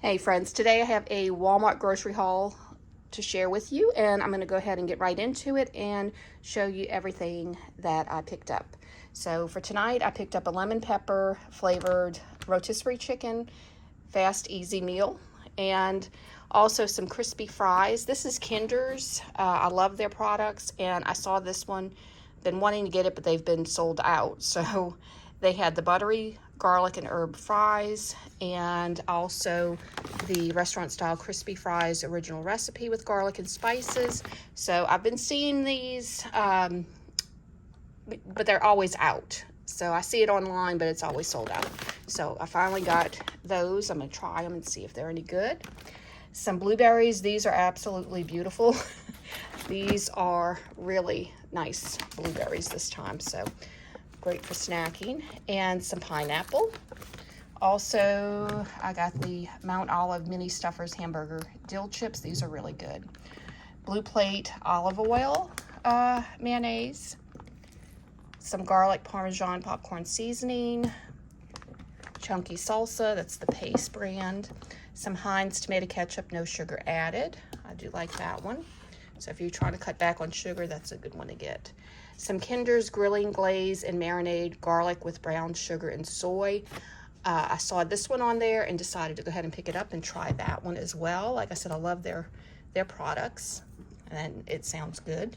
Hey friends, today I have a Walmart grocery haul to share with you, and I'm going to go ahead and get right into it and show you everything that I picked up. So for tonight, I picked up a lemon pepper flavored rotisserie chicken fast easy meal, and also some crispy fries. This is Kinder's. I love their products, and I saw this one, been wanting to get it, but they've been sold out. So they had the buttery garlic and herb fries, and also the restaurant style crispy fries original recipe with garlic and spices. So I've been seeing these, but they're always out. So I see it online, but it's always sold out. So I finally got those. I'm gonna try them and see if they're any good. Some blueberries. These are absolutely beautiful. These are really nice blueberries this time, so great for snacking. And some pineapple. Also, I got the Mount Olive Mini Stuffers Hamburger Dill Chips. These are really good. Blue Plate olive oil mayonnaise. Some garlic Parmesan popcorn seasoning. Chunky salsa, that's the Pace brand. Some Heinz tomato ketchup, no sugar added. I do like that one. So if you're trying to cut back on sugar, that's a good one to get. Some Kinder's grilling glaze and marinade garlic with brown sugar and soy. I saw this one on there and decided to go ahead and pick it up and try that one as well. Like I said, I love their products, and it sounds good.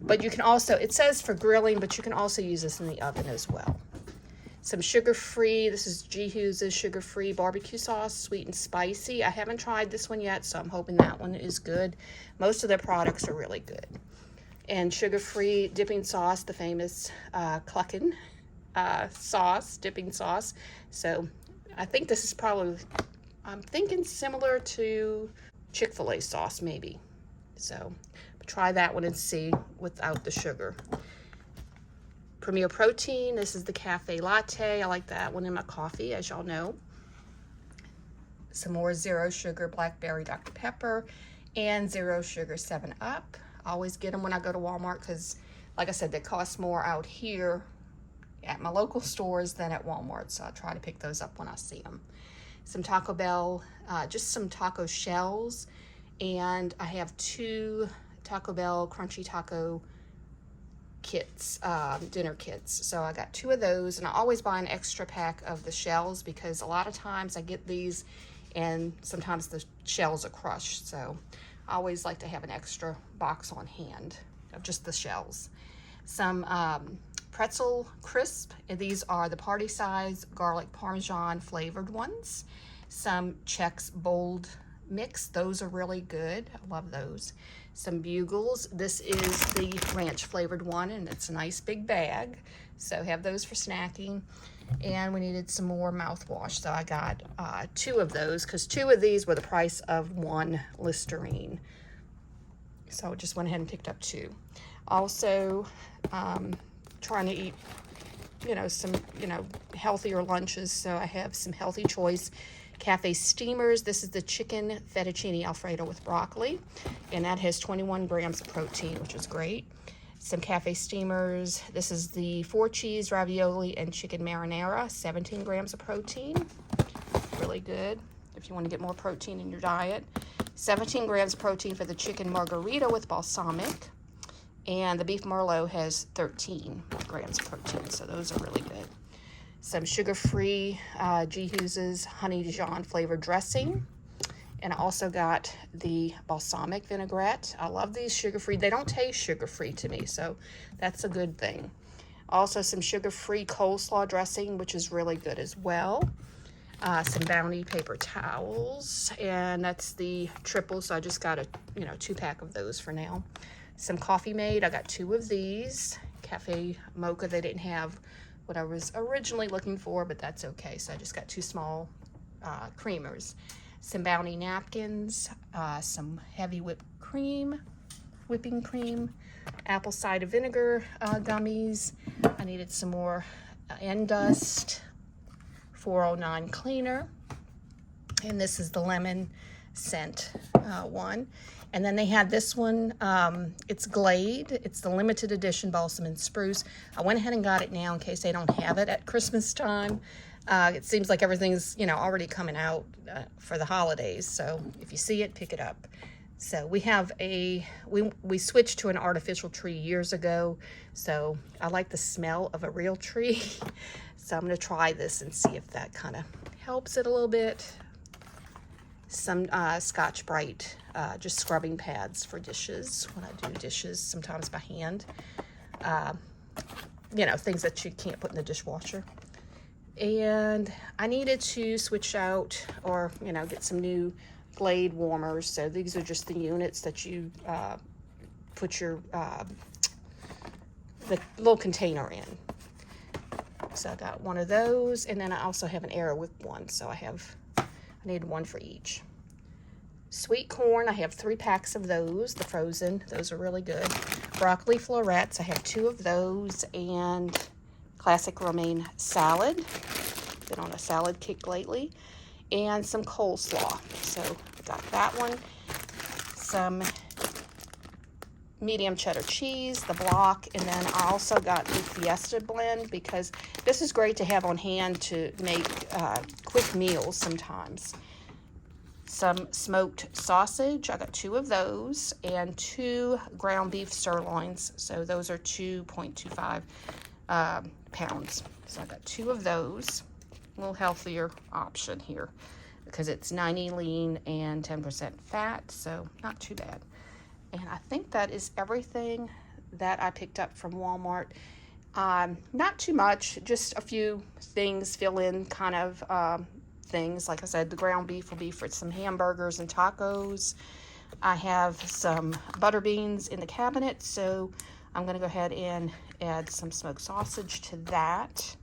But you can also, it says for grilling, but you can also use this in the oven as well. Some sugar-free, this is G. Hughes's sugar-free barbecue sauce, sweet and spicy. I haven't tried this one yet, so I'm hoping that one is good. Most of their products are really good. And sugar-free dipping sauce, the famous Cluckin' sauce, dipping sauce. So I think this is probably, I'm thinking similar to Chick-fil-A sauce maybe. So try that one and see without the sugar. Premier Protein, this is the cafe latte. I like that one in my coffee, as y'all know. Some more zero sugar blackberry Dr. Pepper and zero sugar 7-Up. I always get them when I go to Walmart because, like I said, they cost more out here at my local stores than at Walmart, so I try to pick those up when I see them. Some Taco Bell, just some taco shells, and I have 2 Taco Bell Crunchy Taco kits, dinner kits. So I got 2 of those, and I always buy an extra pack of the shells because a lot of times I get these and sometimes the shells are crushed. So I always like to have an extra box on hand of just the shells. Some pretzel crisp, and these are the party size garlic parmesan flavored ones. Some Chex Bold mix, those are really good. I love those. Some Bugles, this is the ranch flavored one, and it's a nice big bag, so have those for snacking. And we needed some more mouthwash, so I got 2 of those because 2 of these were the price of 1 Listerine, so I just went ahead and picked up 2. Also trying to eat some healthier lunches, so I have some Healthy Choice Cafe Steamers. This is the chicken fettuccine alfredo with broccoli, and that has 21 grams of protein, which is great. Some Cafe Steamers. This is the 4 cheese ravioli and chicken marinara, 17 grams of protein. Really good if you want to get more protein in your diet. 17 grams of protein for the chicken margarita with balsamic, and the beef merlot has 13 grams of protein, so those are really good. Some sugar-free G. Hughes's honey Dijon flavored dressing. And I also got the balsamic vinaigrette. I love these sugar-free. They don't taste sugar-free to me, so that's a good thing. Also some sugar-free coleslaw dressing, which is really good as well. Some Bounty paper towels, and that's the triple, so I just got a 2-pack of those for now. Some Coffee Mate. I got 2 of these. Cafe Mocha, they didn't have what I was originally looking for, but that's okay. So I just got 2 small creamers. Some Bounty napkins, some heavy whipping cream, apple cider vinegar gummies. I needed some more Endust 409 cleaner, and this is the lemon scent one. And then they had this one, it's Glade. It's the limited edition balsam and spruce. I went ahead and got it now in case they don't have it at Christmas time. It seems like everything's, you know, already coming out for the holidays. So if you see it, pick it up. So we have we switched to an artificial tree years ago. So I like the smell of a real tree. So I'm going to try this and see if that kind of helps it a little bit. Some Scotch-Brite, just scrubbing pads for dishes when I do dishes, sometimes by hand. You know, things that you can't put in the dishwasher. And I needed to switch out, or, you know, get some new Glade warmers. So these are just the units that you put your the little container in. So I got one of those, and then I also have an Aerowick one. So I need one for each. Sweet corn, I have 3 packs of those, the frozen. Those are really good. Broccoli florets, I have 2 of those, and classic romaine salad. Been on a salad kick lately. And some coleslaw. So I got that one. Some medium cheddar cheese, the block, and then I also got the Fiesta blend because this is great to have on hand to make quick meals sometimes. Some smoked sausage, I got 2 of those, and 2 ground beef sirloins. So those are 2.25 pounds. So I got 2 of those. A little healthier option here because it's 90 lean and 10% fat, so not too bad. And I think that is everything that I picked up from Walmart. Not too much, just a few things, fill in kind of things. Like I said, the ground beef will be for some hamburgers and tacos. I have some butter beans in the cabinet, so I'm going to go ahead and add some smoked sausage to that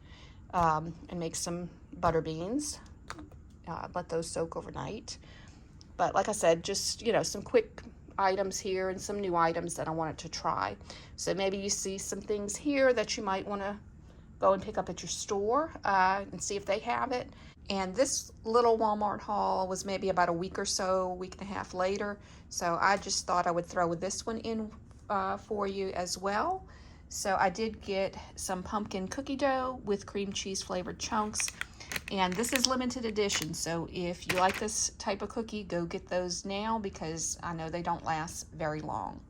and make some butter beans. Let those soak overnight. But like I said, just, you know, some quick items here and some new items that I wanted to try. So maybe you see some things here that you might want to go and pick up at your store and see if they have it. And this little Walmart haul was maybe about a week or so, week and a half later. So I just thought I would throw this one in for you as well. So I did get some pumpkin cookie dough with cream cheese flavored chunks. And this is limited edition, so if you like this type of cookie, go get those now because I know they don't last very long.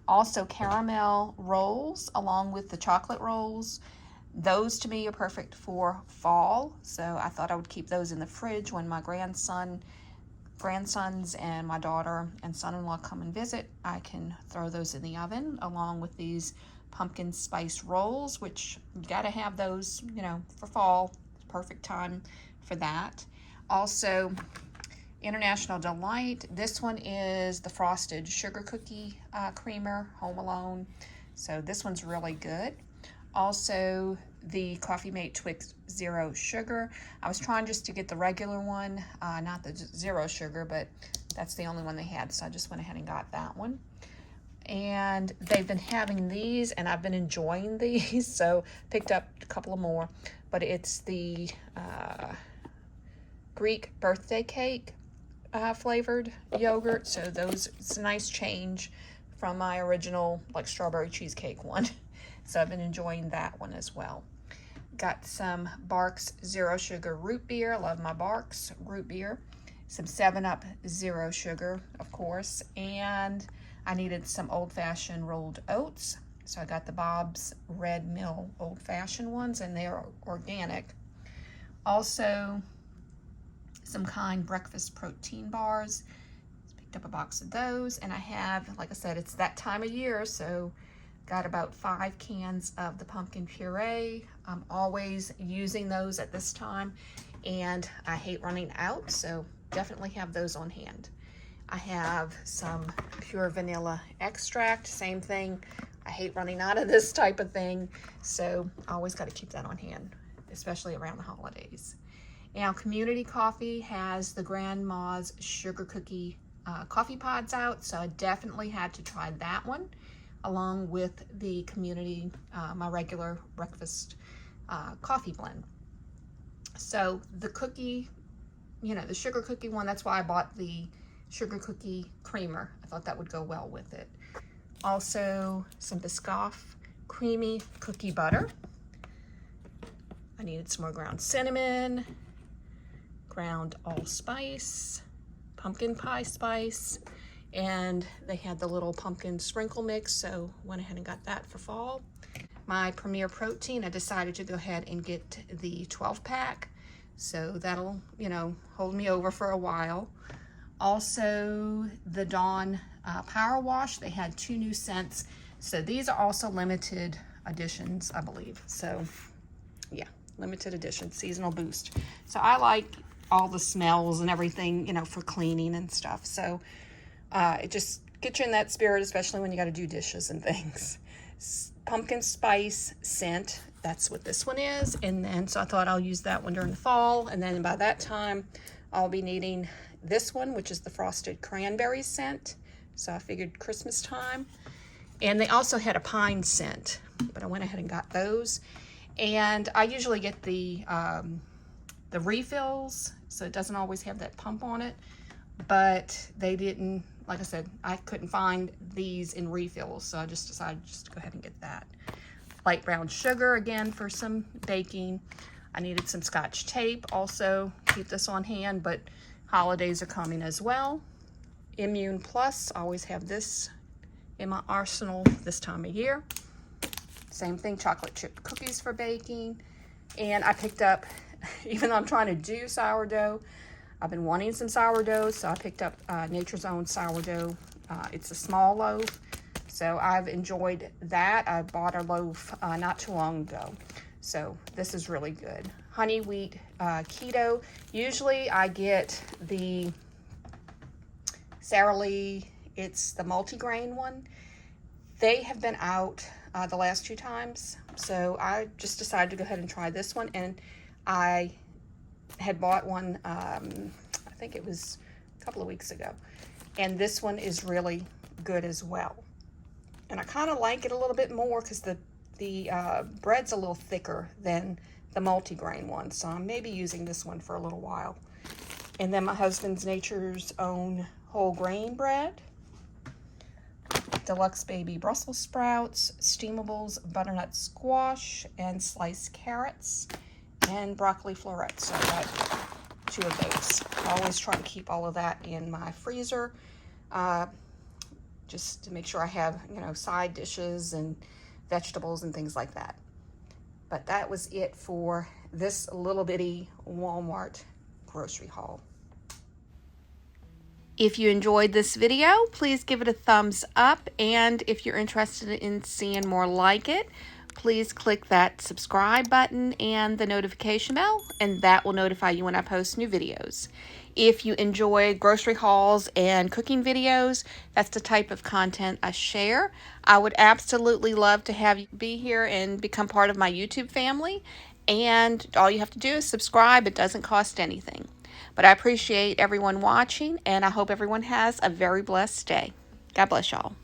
Also, caramel rolls along with the chocolate rolls. Those to me are perfect for fall, so I thought I would keep those in the fridge when my grandsons and my daughter and son-in-law come and visit. I can throw those in the oven along with these pumpkin spice rolls, which you gotta have those, you know, for fall. Perfect time for that. Also, International Delight. This one is the frosted sugar cookie creamer, Home Alone. So this one's really good. Also, the Coffee Mate Twix Zero Sugar. I was trying just to get the regular one, not the zero sugar, but that's the only one they had, so I just went ahead and got that one. And they've been having these, and I've been enjoying these, so picked up a couple of more. But it's the Greek birthday cake flavored yogurt. So those, it's a nice change from my original like strawberry cheesecake one. So I've been enjoying that one as well. Got some Barks Zero Sugar root beer. Love my Barks root beer. Some 7-Up Zero Sugar, of course. And I needed some old-fashioned rolled oats. So I got the Bob's Red Mill old-fashioned ones, and they're organic. Also, some Kind breakfast protein bars. Picked up a box of those, and I have, like I said, it's that time of year, so got about 5 cans of the pumpkin puree. I'm always using those at this time, and I hate running out, so definitely have those on hand. I have some pure vanilla extract, same thing. I hate running out of this type of thing, so I always got to keep that on hand, especially around the holidays. Now, Community Coffee has the Grandma's Sugar Cookie coffee pods out, so I definitely had to try that one, along with the Community, my regular breakfast coffee blend. So the cookie, you know, the sugar cookie one, that's why I bought the sugar cookie creamer. I thought that would go well with it. Also, some Biscoff creamy cookie butter. I needed some more ground cinnamon, ground allspice, pumpkin pie spice, and they had the little pumpkin sprinkle mix, so went ahead and got that for fall. My Premier Protein, I decided to go ahead and get the 12-pack, so that'll, you know, hold me over for a while. Also, the Dawn Power Wash, they had 2 new scents, so these are also limited editions, I believe. So, yeah, limited edition, seasonal boost. So I like all the smells and everything, you know, for cleaning and stuff. So it just gets you in that spirit, especially when you got to do dishes and things. Pumpkin spice scent, that's what this one is. And then, so I thought I'll use that one during the fall. And then by that time, I'll be needing this one, which is the frosted cranberry scent. So I figured Christmas time. And they also had a pine scent, but I went ahead and got those. And I usually get the refills, so it doesn't always have that pump on it, but they didn't, like I said, I couldn't find these in refills, so I just decided just to go ahead and get that. Light brown sugar, again, for some baking. I needed some Scotch tape, also keep this on hand, but holidays are coming as well. Immune Plus, I always have this in my arsenal this time of year. Same thing, chocolate chip cookies for baking. And I picked up, even though I'm trying to do sourdough, I've been wanting some sourdough, so I picked up Nature's Own sourdough. It's a small loaf, so I've enjoyed that. I bought a loaf not too long ago, so this is really good. Honey wheat keto. Usually I get the Sara Lee, it's the multigrain one. They have been out the last 2 times, so I just decided to go ahead and try this one. And I had bought one, I think it was a couple of weeks ago, and this one is really good as well. And I kind of like it a little bit more because the bread's a little thicker than the multigrain one, so I'm maybe using this one for a little while. And then my husband's Nature's Own whole grain bread, deluxe baby Brussels sprouts, steamables, butternut squash, and sliced carrots, and broccoli florets. So I got 2 of those. I always try to keep all of that in my freezer, just to make sure I have, you know, side dishes and vegetables and things like that. But that was it for this little bitty Walmart grocery haul. If you enjoyed this video, please give it a thumbs up, and if you're interested in seeing more like it, please click that subscribe button and the notification bell, and that will notify you when I post new videos. If you enjoy grocery hauls and cooking videos, that's the type of content I share. I would absolutely love to have you be here and become part of my YouTube family, and all you have to do is subscribe. It doesn't cost anything. But I appreciate everyone watching, and I hope everyone has a very blessed day. God bless y'all.